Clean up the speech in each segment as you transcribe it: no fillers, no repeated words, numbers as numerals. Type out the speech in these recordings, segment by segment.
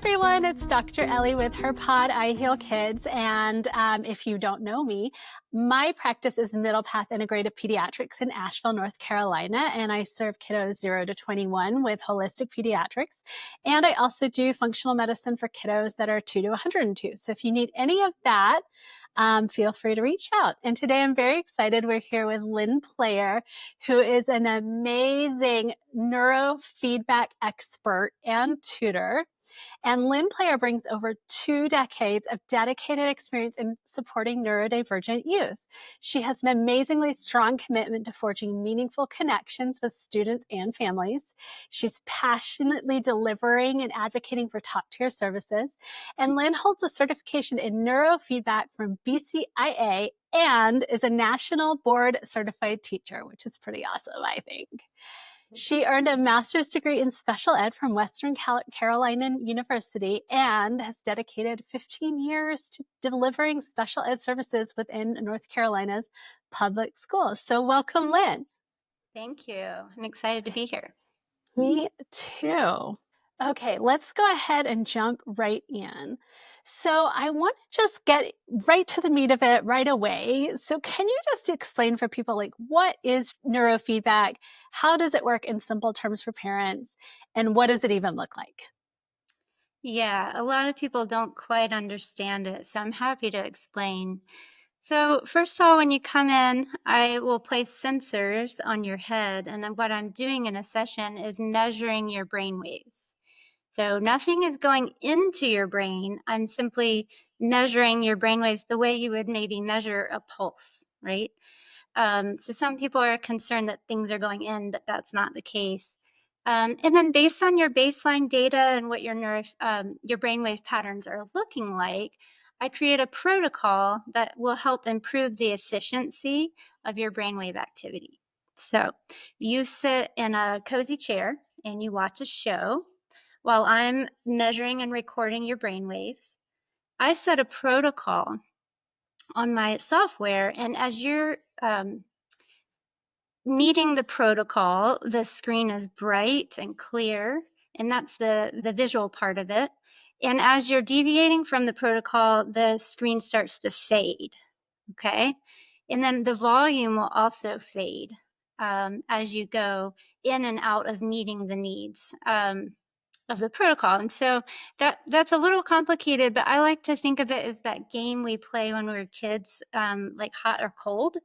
everyone, it's Dr. Ellie with her pod, I Heal Kids. And if you don't know me, my practice is Middle Path Integrative Pediatrics in Asheville, North Carolina. And I serve kiddos 0 to 21 with holistic pediatrics. And I also do functional medicine for kiddos that are 2 to 102. So if you need any of that, feel free to reach out. And today I'm very excited. We're here with Lynn Player, who is an amazing neurofeedback expert and tutor. And Lynn Player brings over 2 decades of dedicated experience in supporting neurodivergent youth. She has an amazingly strong commitment to forging meaningful connections with students and families. She's passionately delivering and advocating for top-tier services. And Lynn holds a certification in neurofeedback from BCIA and is a national board certified teacher, which is pretty awesome, I think. She earned a master's degree in special ed from Western Carolina University and has dedicated 15 years to delivering special ed services within North Carolina's public schools. So welcome, Lynn. Thank you. I'm excited to be here. Me too. Okay, let's go ahead and jump right in. So I want to just get right to the meat of it right away. So can you just explain for people, like, what is neurofeedback? How does it work in simple terms for parents? And what does it even look like? Yeah, a lot of people don't quite understand it, so I'm happy to explain. So first of all, when you come in, I will place sensors on your head, and then what I'm doing in a session is measuring your brain waves. So nothing is going into your brain. I'm simply measuring your brain waves the way you would maybe measure a pulse, right? So some people are concerned that things are going in, but that's not the case. And then based on your baseline data and what your brainwave patterns are looking like, I create a protocol that will help improve the efficiency of your brainwave activity. So you sit in a cozy chair and you watch a show while I'm measuring and recording your brainwaves. I set a protocol on my software, and as you're meeting the protocol, the screen is bright and clear, and that's the visual part of it. And as you're deviating from the protocol, the screen starts to fade, okay? And then the volume will also fade as you go in and out of meeting the needs of the protocol. And so that's a little complicated, but I like to think of it as that game we play when we were kids, like hot or cold,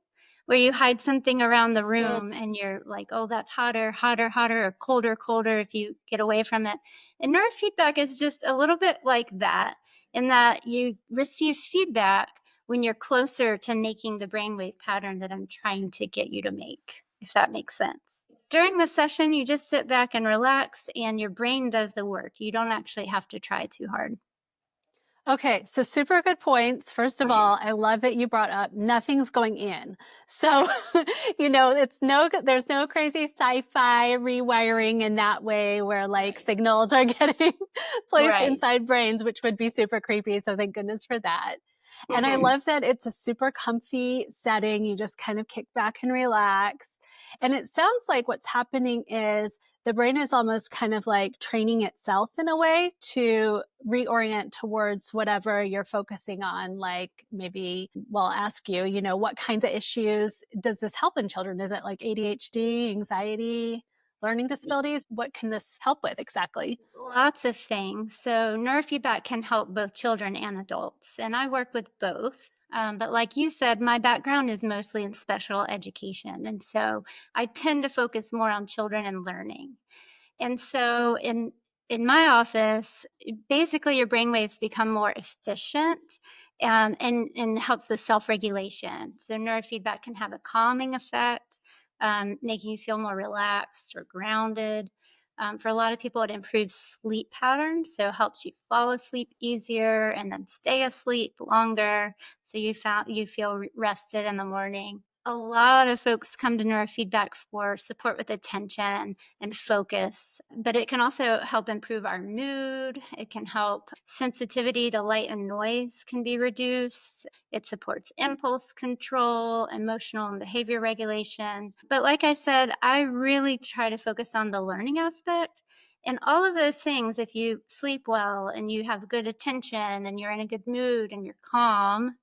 where you hide something around the room and you're like, oh, that's hotter, hotter, hotter, or colder, colder if you get away from it. And neurofeedback is just a little bit like that, in that you receive feedback when you're closer to making the brainwave pattern that I'm trying to get you to make, if that makes sense. During the session, you just sit back and relax, and your brain does the work. You don't actually have to try too hard. Okay, so super good points. First of all, I love that you brought up nothing's going in. So, there's no crazy sci-fi rewiring in that way where like signals are getting placed inside brains, which would be super creepy. So thank goodness for that. And I love that it's a super comfy setting. You just kind of kick back and relax. And it sounds like what's happening is the brain is almost kind of like training itself in a way to reorient towards whatever you're focusing on. Like maybe, well, I'll ask you, what kinds of issues does this help in children? Is it like ADHD, anxiety, learning disabilities? What can this help with exactly? Lots of things. So neurofeedback can help both children and adults, and I work with both. But like you said, my background is mostly in special education, and so I tend to focus more on children and learning. And so in my office, basically your brainwaves become more efficient, and helps with self-regulation. So neurofeedback can have a calming effect, making you feel more relaxed or grounded. For a lot of people, it improves sleep patterns, so it helps you fall asleep easier and then stay asleep longer, so you feel rested in the morning. A lot of folks come to neurofeedback for support with attention and focus, but it can also help improve our mood. It can help sensitivity to light and noise can be reduced. It supports impulse control, emotional and behavior regulation. But like I said, I really try to focus on the learning aspect. And all of those things, if you sleep well and you have good attention and you're in a good mood and you're calm,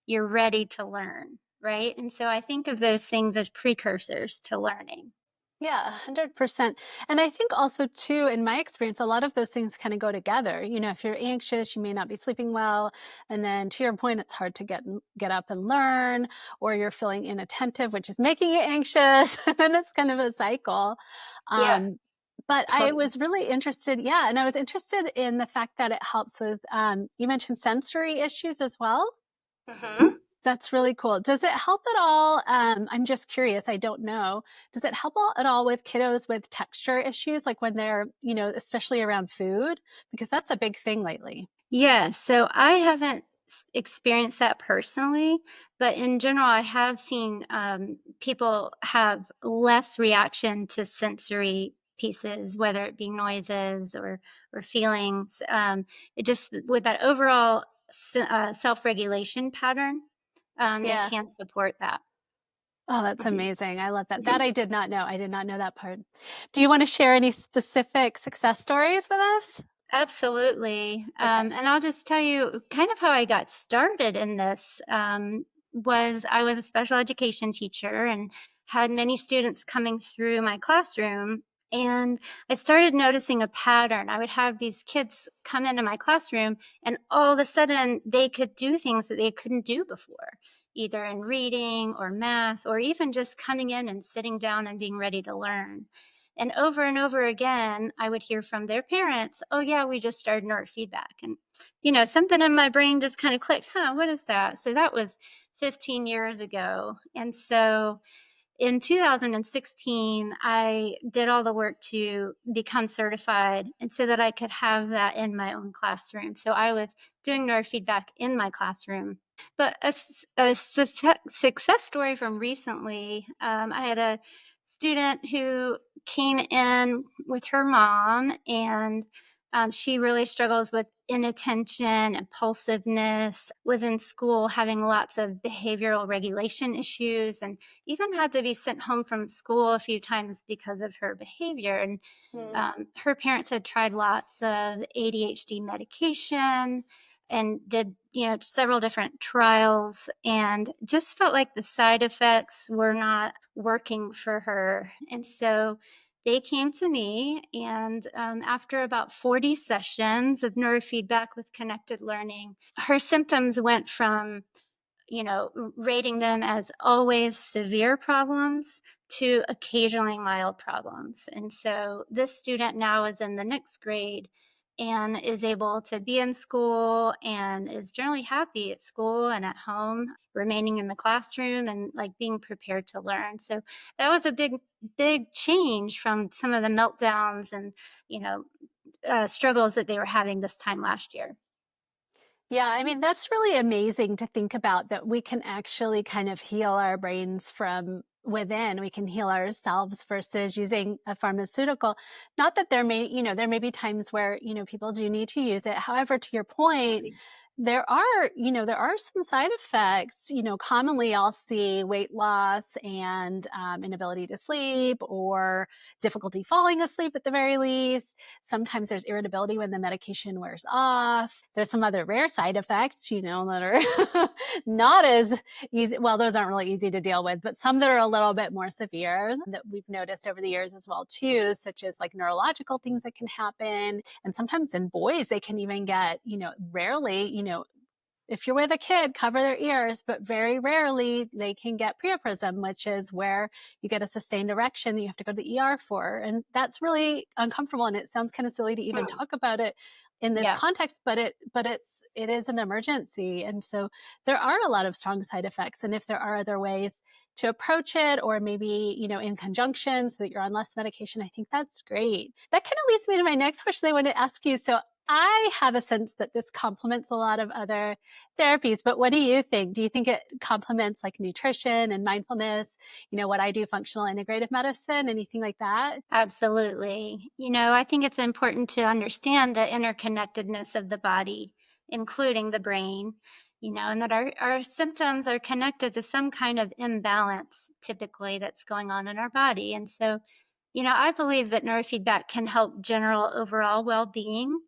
you're ready to learn, right? And so I think of those things as precursors to learning. Yeah, 100%. And I think also too, in my experience, a lot of those things kind of go together. If you're anxious, you may not be sleeping well, and then to your point, it's hard to get up and learn, or you're feeling inattentive, which is making you anxious, and then it's kind of a cycle. Yeah, Um, but I totally. was really interested, yeah, and I was interested in the fact that it helps with. You mentioned sensory issues as well. Mhm. That's really cool. Does it help at all? I'm just curious. I don't know. Does it help at all with kiddos with texture issues, like when they're, especially around food? Because that's a big thing lately. Yeah, so I haven't experienced that personally, but in general, I have seen people have less reaction to sensory pieces, whether it be noises or feelings. It just with that overall self-regulation pattern, it Yeah. can support that. Oh, that's Mhm. amazing. I love that. That Mhm. I did not know. I did not know that part. Do you want to share any specific success stories with us? Absolutely. Okay. And I'll just tell you kind of how I got started in this was I was a special education teacher and had many students coming through my classroom. And I started noticing a pattern. I would have these kids come into my classroom, and all of a sudden they could do things that they couldn't do before, either in reading or math, or even just coming in and sitting down and being ready to learn. And over again, I would hear from their parents, oh, yeah, we just started neurofeedback. And, something in my brain just kind of clicked, huh, what is that? So that was 15 years ago. And so in 2016, I did all the work to become certified and so that I could have that in my own classroom. So I was doing neurofeedback in my classroom. But a success story from recently, I had a student who came in with her mom, and she really struggles with inattention, impulsiveness, was in school having lots of behavioral regulation issues, and even had to be sent home from school a few times because of her behavior. And Mm. her parents had tried lots of ADHD medication and did, several different trials and just felt like the side effects were not working for her. And so they came to me, and after about 40 sessions of neurofeedback with connected learning, her symptoms went from rating them as always severe problems to occasionally mild problems. And so this student now is in the next grade and is able to be in school and is generally happy at school and at home, remaining in the classroom and like being prepared to learn. So that was a big change from some of the meltdowns and, you know, struggles that they were having this time last year. Yeah, I mean, that's really amazing to think about that we can actually kind of heal our brains from within. We can heal ourselves versus using a pharmaceutical. Not that there may be times where, people do need to use it. However, to your point, there are some side effects. Commonly I'll see weight loss and inability to sleep or difficulty falling asleep at the very least. Sometimes there's irritability when the medication wears off. There's some other rare side effects, that are not as easy. Well, those aren't really easy to deal with, but some that are a little bit more severe that we've noticed over the years as well too, such as like neurological things that can happen. And sometimes in boys, they can even get, rarely, if you're with a kid, cover their ears, but very rarely they can get priapism, which is where you get a sustained erection that you have to go to the ER for. And that's really uncomfortable. And it sounds kind of silly to even Hmm. talk about it in this Yeah. context, but it is an emergency. And so there are a lot of strong side effects. And if there are other ways to approach it, or maybe, in conjunction so that you're on less medication, I think that's great. That kind of leads me to my next question I wanted to ask you. So I have a sense that this complements a lot of other therapies, but what do you think? Do you think it complements like nutrition and mindfulness? What I do, functional integrative medicine, anything like that? Absolutely. I think it's important to understand the interconnectedness of the body, including the brain, and that our symptoms are connected to some kind of imbalance typically that's going on in our body. And so I believe that neurofeedback can help general overall well-being.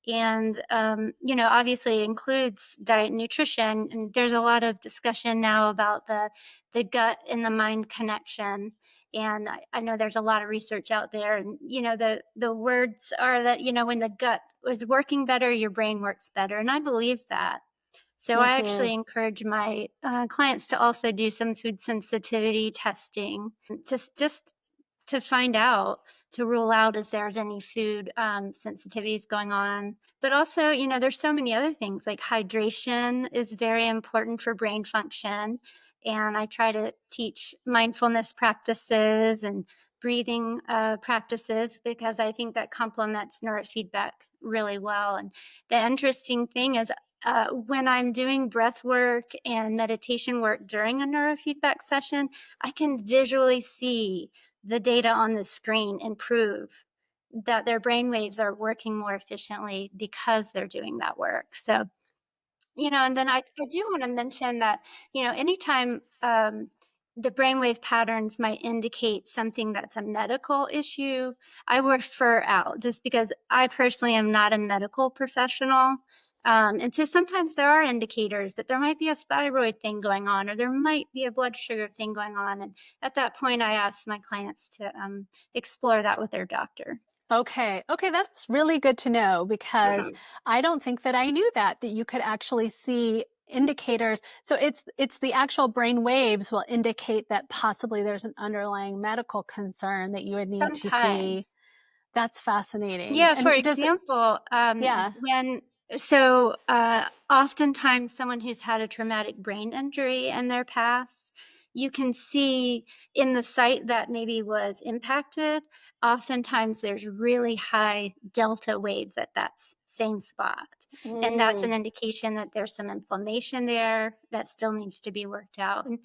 And, obviously it includes diet and nutrition. And there's a lot of discussion now about the gut and the mind connection. And I know there's a lot of research out there. And, the words are that, when the gut is working better, your brain works better. And I believe that. So I Hmm. actually encourage my clients to also do some food sensitivity testing, just to find out, to rule out if there's any food sensitivities going on. But also, there's so many other things like hydration is very important for brain function. And I try to teach mindfulness practices and breathing practices because I think that complements neurofeedback really well. And the interesting thing is, when I'm doing breath work and meditation work during a neurofeedback session, I can visually see the data on the screen improve, that their brain waves are working more efficiently because they're doing that work. So, and then I do want to mention that, anytime the brainwave patterns might indicate something that's a medical issue, I refer out just because I personally am not a medical professional. And so sometimes there are indicators that there might be a thyroid thing going on, or there might be a blood sugar thing going on. And at that point, I ask my clients to explore that with their doctor. Okay. Okay, that's really good to know because I don't think that I knew that you could actually see indicators. So it's the actual brain waves will indicate that possibly there's an underlying medical concern that you would need to see. Sometimes. That's fascinating. Yeah, for And does example, yeah. oftentimes someone who's had a traumatic brain injury in their past, you can see in the site that maybe was impacted, oftentimes there's really high delta waves at that same spot. And that's Mm. an indication that there's some inflammation there that still needs to be worked out. And,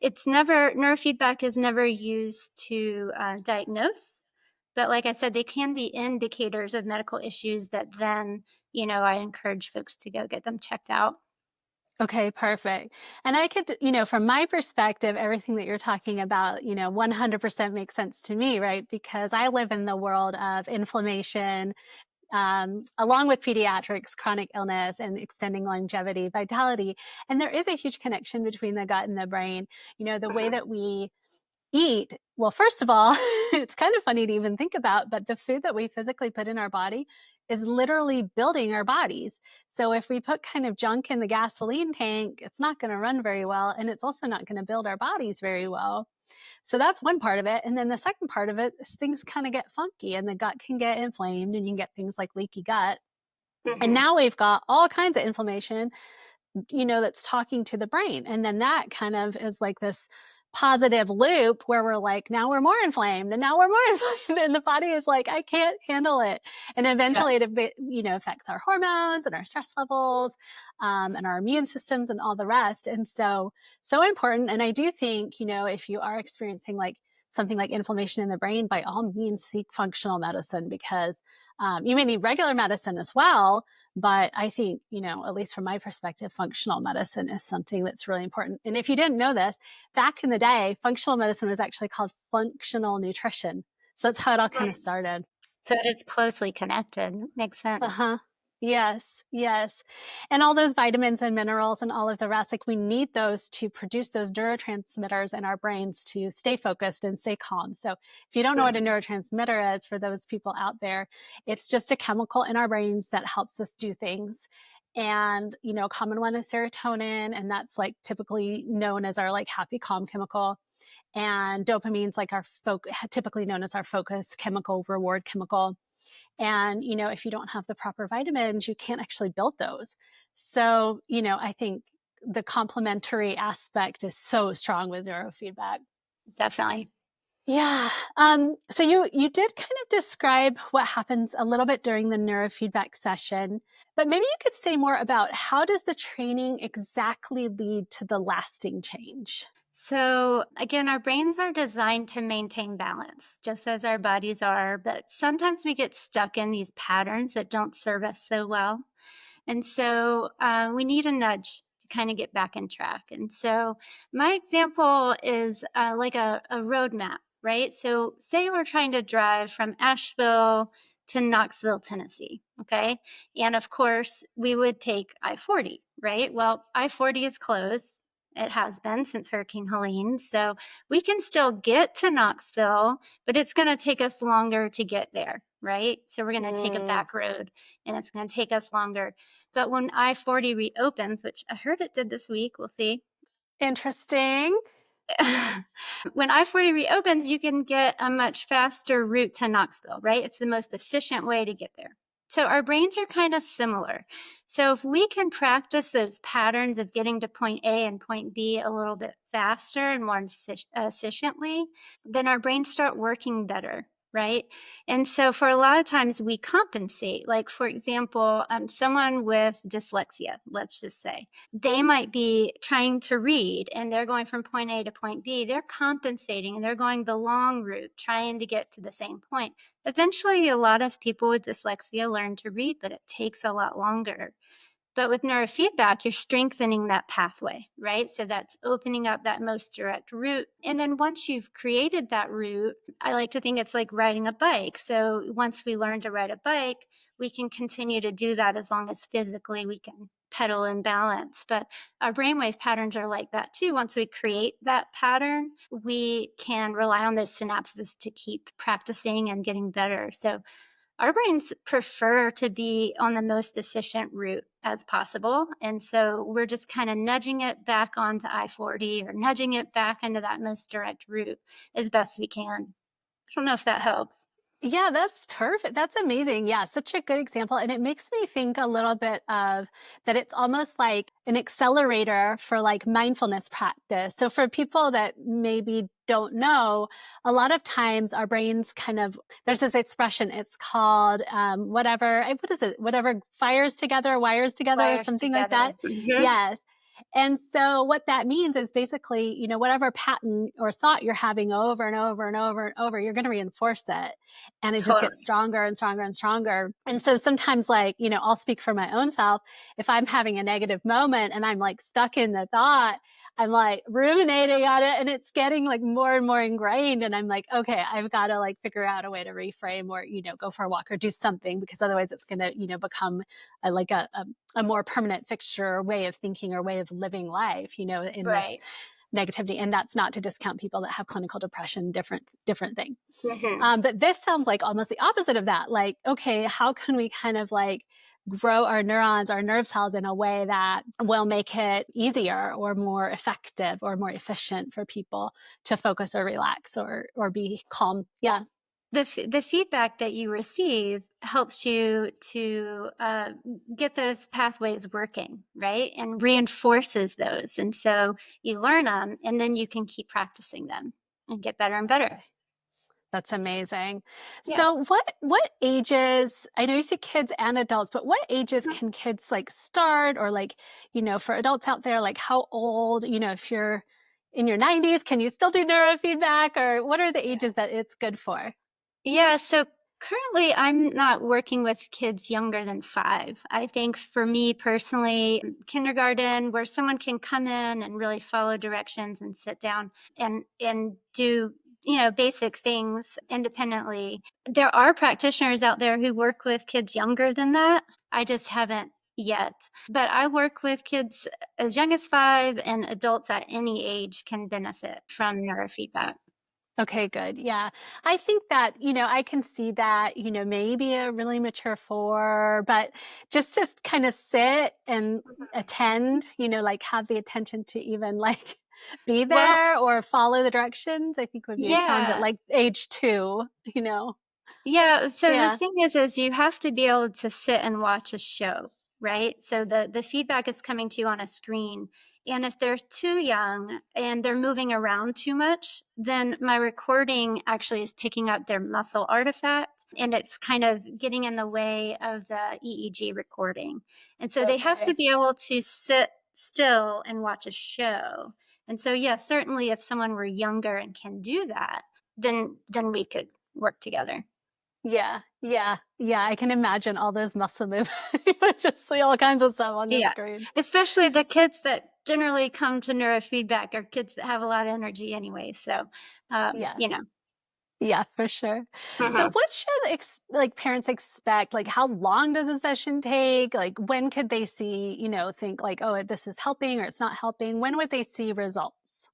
it's never, neurofeedback is never used to diagnose, but like I said, they can be indicators of medical issues that then, I encourage folks to go get them checked out. Okay, perfect. And I could, from my perspective, everything that you're talking about, 100% makes sense to me, right? Because I live in the world of inflammation, along with pediatrics, chronic illness, and extending longevity, vitality. And there is a huge connection between the gut and the brain. The way Mhm. that we eat, well, first of all, it's kind of funny to even think about, but the food that we physically put in our body is literally building our bodies. So if we put kind of junk in the gasoline tank, it's not going to run very well. And it's also not going to build our bodies very well. So that's one part of it. And then the second part of it is things kind of get funky and the gut can get inflamed and you can get things like leaky gut. And Mhm. now we've got all kinds of inflammation, that's talking to the brain. And then that kind of is like this positive loop where we're like, now we're more inflamed and now we're more inflamed. And the body is like, I can't handle it. And Yeah, eventually it, affects our hormones and our stress levels, and our immune systems and all the rest. And so important. And I do think, if you are experiencing like something like inflammation in the brain, by all means, seek functional medicine because you may need regular medicine as well, but I think, at least from my perspective, functional medicine is something that's really important. And if you didn't know this, back in the day, functional medicine was actually called functional nutrition. So that's how it all kind of Mhm. started. So it is closely connected. Makes sense. Uh-huh. Yes, yes. And all those vitamins and minerals and all of the rest, like we need those to produce those neurotransmitters in our brains to stay focused and stay calm. So if you don't know what a Mhm. neurotransmitter is, for those people out there, it's just a chemical in our brains that helps us do things. And, a common one is serotonin, and that's like typically known as our like happy, calm chemical. And dopamine's like our typically known as our focus chemical, reward chemical. And, if you don't have the proper vitamins, you can't actually build those. So, I think the complementary aspect is so strong with neurofeedback. Definitely. Yeah. So you did kind of describe what happens a little bit during the neurofeedback session, but maybe you could say more about how does the training exactly lead to the lasting change? So, again, our brains are designed to maintain balance, just as our bodies are, but sometimes we get stuck in these patterns that don't serve us so well. And so we need a nudge to kind of get back in track. And so my example is like a roadmap. right? So say we're trying to drive from Asheville to Knoxville, Tennessee, okay? And of course, we would take I-40, right? Well, I-40 is closed. It has been since Hurricane Helene. So we can still get to Knoxville, but it's going to take us longer to get there, right? So we're going to take a Mm, back road and it's going to take us longer. But when I-40 reopens, which I heard it did this week, we'll see. interesting. When I-40 reopens, you can get a much faster route to Knoxville, right? It's the most efficient way to get there. So our brains are kind of similar. So if we can practice those patterns of getting to point A and point B a little bit faster and more efficiently, then our brains start working better, right? And so for a lot of times we compensate. Like, for example, someone with dyslexia, let's just say, they might be trying to read and they're going from point A to point B. They're compensating and they're going the long route, trying to get to the same point. Eventually, a lot of people with dyslexia learn to read, but it takes a lot longer. But with neurofeedback, you're strengthening that pathway, right? So that's opening up that most direct route. And then once you've created that route, I like to think it's like riding a bike. So once we learn to ride a bike, we can continue to do that as long as physically we can pedal and balance. But our brainwave patterns are like that too. Once we create that pattern, we can rely on those synapses to keep practicing and getting better. So our brains prefer to be on the most efficient route as possible. And so we're just kind of nudging it back onto I-40 or nudging it back into that most direct route as best we can. I don't know if that helps. Yeah, that's perfect. That's amazing. Yeah, such a good example. And it makes me think a little bit of that it's almost like an accelerator for like mindfulness practice. So for people that maybe don't know, a lot of times our brains kind of, there's this expression, it's called whatever, what is it? Whatever fires together, wires together, or Wires something like together. that. Yes. And so what that means is basically, whatever pattern or thought you're having over and over and over and over, you're going to reinforce it. And it just gets Totally. stronger and stronger and stronger. And so sometimes, like, I'll speak for my own self. If I'm having a negative moment and I'm like stuck in the thought, I'm like ruminating on it and it's getting like more and more ingrained. And I'm like, okay, I've got to like figure out a way to reframe or, go for a walk or do something because otherwise it's going to, become like a more permanent fixture or way of thinking or way of living life, in this Right. negativity. And that's not to discount people that have clinical depression, different thing. Mm-hmm. But this sounds like almost the opposite of that. Like, okay, how can we kind of like grow our neurons, our nerve cells in a way that will make it easier or more effective or more efficient for people to focus or relax or be calm? Yeah. The feedback that you receive helps you to get those pathways working, right? And reinforces those. And so you learn them and then you can keep practicing them and get better and better. That's amazing. Yeah. So what ages, I know you said kids and adults, but what ages Mhm. can kids like start or like, for adults out there, like how old, if you're in your 90s, can you still do neurofeedback or what are the ages Yes. that it's good for? Yeah. So currently, I'm not working with kids younger than 5. I think for me personally, kindergarten, where someone can come in and really follow directions and sit down and do basic things independently. There are practitioners out there who work with kids younger than that. I just haven't yet. But I work with kids as young as 5, and adults at any age can benefit from neurofeedback. Okay, good. Yeah. I think that, I can see that, maybe a really mature 4, but just kind of sit and attend, like have the attention to even like be Well, there or follow the directions, I think would be a challenge at yeah. like age 2. Yeah, so the Yeah. thing is you have to be able to sit and watch a show, right? So the feedback is coming to you on a screen. And if they're too young and they're moving around too much, then my recording actually is picking up their muscle artifact and it's kind of getting in the way of the EEG recording. And so they have to Okay. be able to sit still and watch a show. And so yeah, certainly if someone were younger and can do that, then we could work together. Yeah. Yeah. Yeah. I can imagine all those muscle movements. You would just see all kinds of stuff on the Yeah, screen. especially the kids that generally come to neurofeedback are kids that have a lot of energy anyway. So, Yeah. you know. Yeah, for sure. So Mhm. what should like parents expect? Like how long does a session take? Like when could they see, think like, oh, this is helping or it's not helping? When would they see results?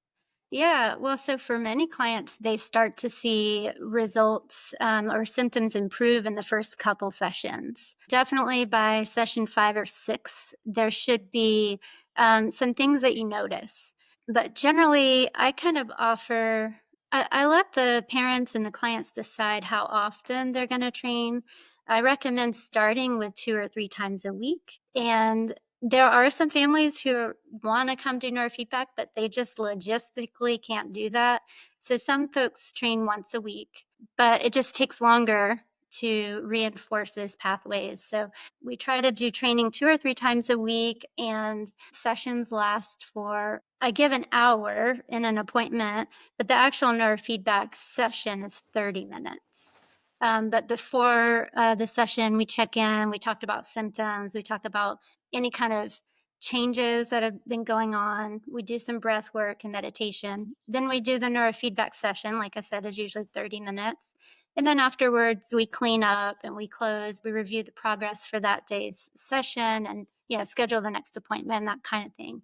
Yeah, well, so for many clients, they start to see results or symptoms improve in the first couple sessions. Definitely by session 5 or 6, there should be some things that you notice. But generally, I kind of offer, I let the parents and the clients decide how often they're going to train. I recommend starting with 2 or 3 times a week. And there are some families who want to come do neurofeedback, but they just logistically can't do that. So some folks train once a week, but it just takes longer to reinforce those pathways. So we try to do training 2 or 3 times a week, and sessions last for, I give an hour in an appointment, but the actual neurofeedback session is 30 minutes. But before the session, we check in, we talked about symptoms, we talk about any kind of changes that have been going on. We do some breath work and meditation. Then we do the neurofeedback session, like I said, is usually 30 minutes. And then afterwards, we clean up and we close. We review the progress for that day's session and, schedule the next appointment, that kind of thing.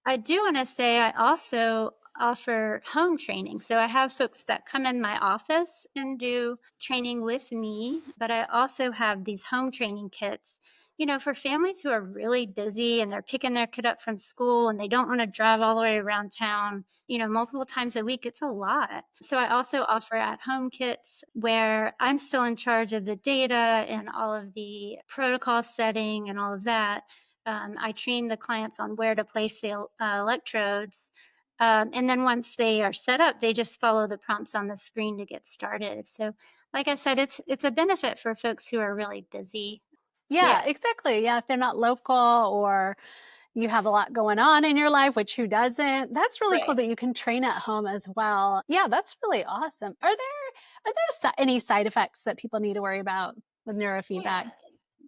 I do want to say I also offer home training. So I have folks that come in my office and do training with me, but I also have these home training kits, for families who are really busy and they're picking their kid up from school and they don't want to drive all the way around town, multiple times a week. It's a lot. So I also offer at home kits where I'm still in charge of the data and all of the protocol setting and all of that. I train the clients on where to place the electrodes. And then once they are set up, they just follow the prompts on the screen to get started. So, like I said, it's a benefit for folks who are really busy. Yeah, Yeah, exactly. Yeah, if they're not local or you have a lot going on in your life, which who doesn't? That's really cool right. that you can train at home as well. Yeah, that's really awesome. Are there any side effects that people need to worry about with neurofeedback? Yeah.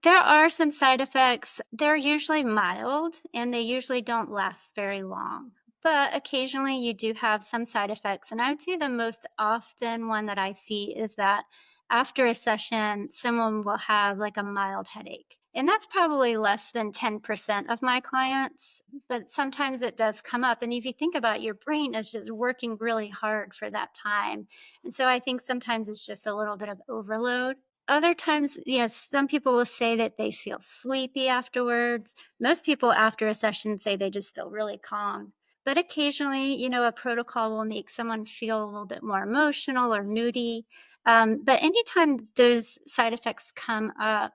There are some side effects. They're usually mild and they usually don't last very long. But occasionally you do have some side effects. And I would say the most often one that I see is that after a session, someone will have like a mild headache. And that's probably less than 10% of my clients, but sometimes it does come up. And if you think about it, your brain is just working really hard for that time. And so I think sometimes it's just a little bit of overload. Other times, yes, some people will say that they feel sleepy afterwards. Most people after a session say they just feel really calm. But occasionally, a protocol will make someone feel a little bit more emotional or moody. But anytime those side effects come up,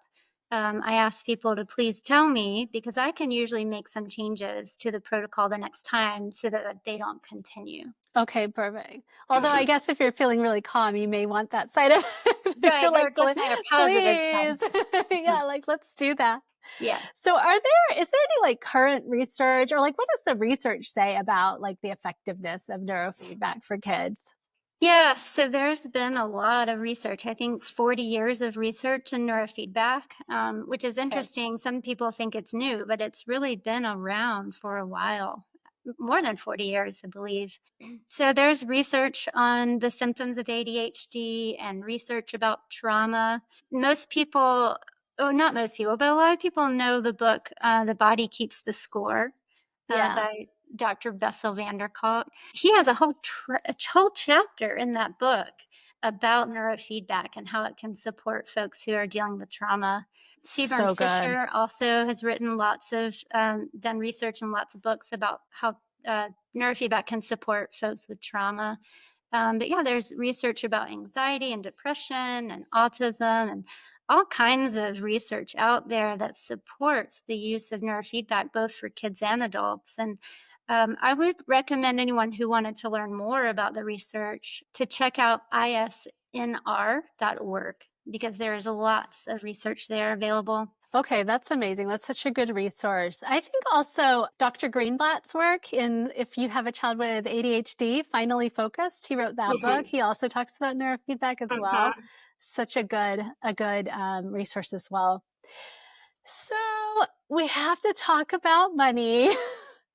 I ask people to please tell me because I can usually make some changes to the protocol the next time so that they don't continue. Okay, perfect. Although I Mhm. guess if you're feeling really calm, you may want that side effect. You're Right. There like, definitely are positive Please. sides. Yeah, Mhm. like let's do that. Yeah. So is there any like current research or like what does the research say about like the effectiveness of neurofeedback for kids? Yeah, so there's been a lot of research. I think 40 years of research in neurofeedback, which is Okay. interesting. Some people think it's new, but it's really been around for a while, more than 40 years, I believe. So there's research on the symptoms of ADHD and research about trauma. Most people, oh, not most people, but a lot of people know the book, The Body Keeps the Score, Yeah. by Dr. Bessel van der Kolk. He has a whole chapter in that book about neurofeedback and how it can support folks who are dealing with trauma. Seaburn So good. Fisher also has written done research and lots of books about how neurofeedback can support folks with trauma. But yeah, there's research about anxiety and depression and autism and all kinds of research out there that supports the use of neurofeedback both for kids and adults. And I would recommend anyone who wanted to learn more about the research to check out isnr.org because there's lots of research there available. Okay, that's amazing. That's such a good resource. I think also Dr. Greenblatt's work in If You Have a Child with ADHD, Finally Focused, he wrote that book. Mhm. He also talks about neurofeedback as well. Mhm. Such a good resource as well. So we have to talk about money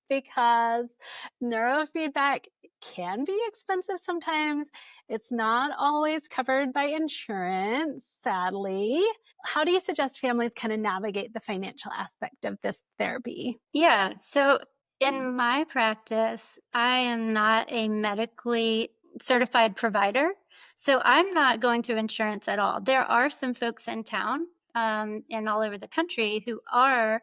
because neurofeedback can be expensive sometimes. It's not always covered by insurance, sadly. How do you suggest families kind of navigate the financial aspect of this therapy? Yeah. So in my practice, I am not a medically certified provider. So I'm not going through insurance at all. There are some folks in town and all over the country who are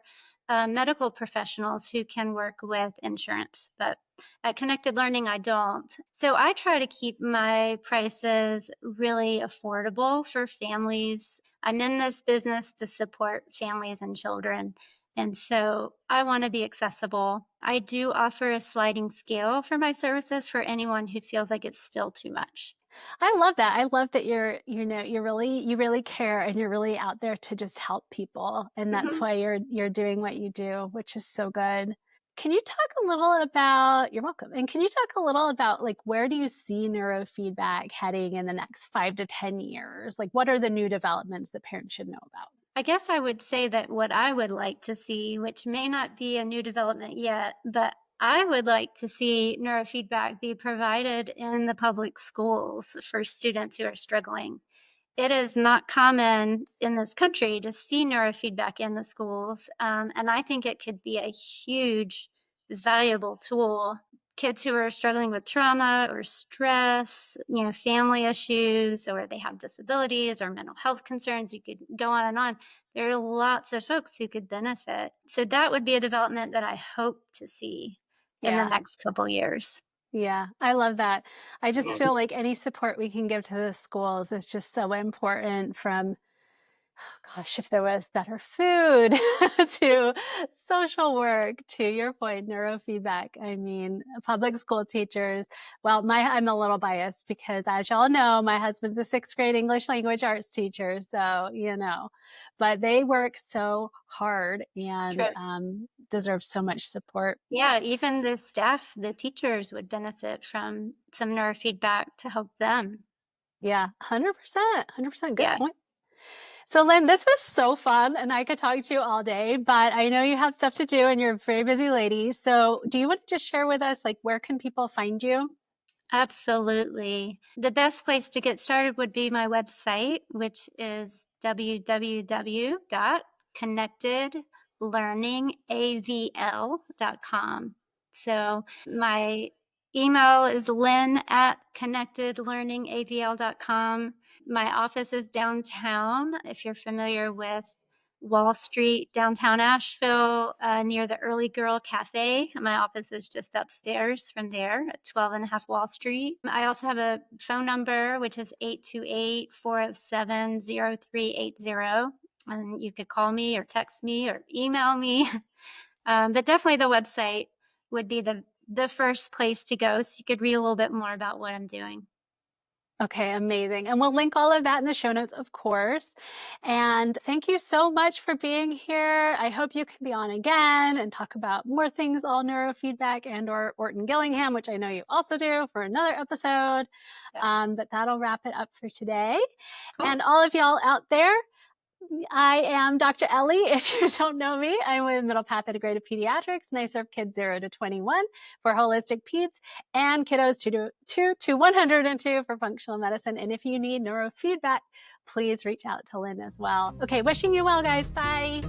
medical professionals who can work with insurance. But at Connected Learning, I don't. So I try to keep my prices really affordable for families. I'm in this business to support families and children. And so I want to be accessible. I do offer a sliding scale for my services for anyone who feels like it's still too much. I love that. I love that you really care and you're really out there to just help people. And that's Mhm. why you're doing what you do, which is so good. Can you talk a little about You're welcome. And can you talk a little about like where do you see neurofeedback heading in the next 5 to 10 years? Like what are the new developments that parents should know about? I guess I would say that what I would like to see, which may not be a new development yet, but I would like to see neurofeedback be provided in the public schools for students who are struggling. It is not common in this country to see neurofeedback in the schools. And I think it could be a huge, valuable tool. Kids who are struggling with trauma or stress, family issues, or they have disabilities or mental health concerns, you could go on and on. There are lots of folks who could benefit. So that would be a development that I hope to see in the Yeah. next couple years. Yeah, I love that. I just feel like any support we can give to the schools is just so important from gosh, if there was better food to social work, to your point, neurofeedback. I mean, public school teachers, well, I'm a little biased because as y'all know, my husband's a sixth grade English language arts teacher. So, but they work so hard and True. deserve so much support. Yeah, even the staff, the teachers would benefit from some neurofeedback to help them. Yeah, 100%. 100%. Good Yeah, point. So, Lynn, this was so fun, and I could talk to you all day, but I know you have stuff to do and you're a very busy lady. So, do you want to just share with us, like, where can people find you? absolutely. The best place to get started would be my website, which is www.connectedlearningavl.com. So my email is lynn@connectedlearningavl.com. My office is downtown. If you're familiar with Wall Street, downtown Asheville, near the Early Girl Cafe. My office is just upstairs from there at 12 and a half Wall Street. I also have a phone number, which is 828-407-0380. And you could call me or text me or email me. But definitely the website would be the first place to go so you could read a little bit more about what I'm doing. Okay, amazing. And we'll link all of that in the show notes, of course. And thank you so much for being here. I hope you can be on again and talk about more things, all neurofeedback and or Orton Gillingham, which I know you also do for another episode. Yeah. But that'll wrap it up for today. Cool. And all of y'all out there, I am Dr. Ellie. If you don't know me, I'm with Middle Path Integrated Pediatrics, and I serve kids 0 to 21 for holistic peds and kiddos 2 to 102 for functional medicine. And if you need neurofeedback, please reach out to Lynn as well. Okay, wishing you well, guys. Bye.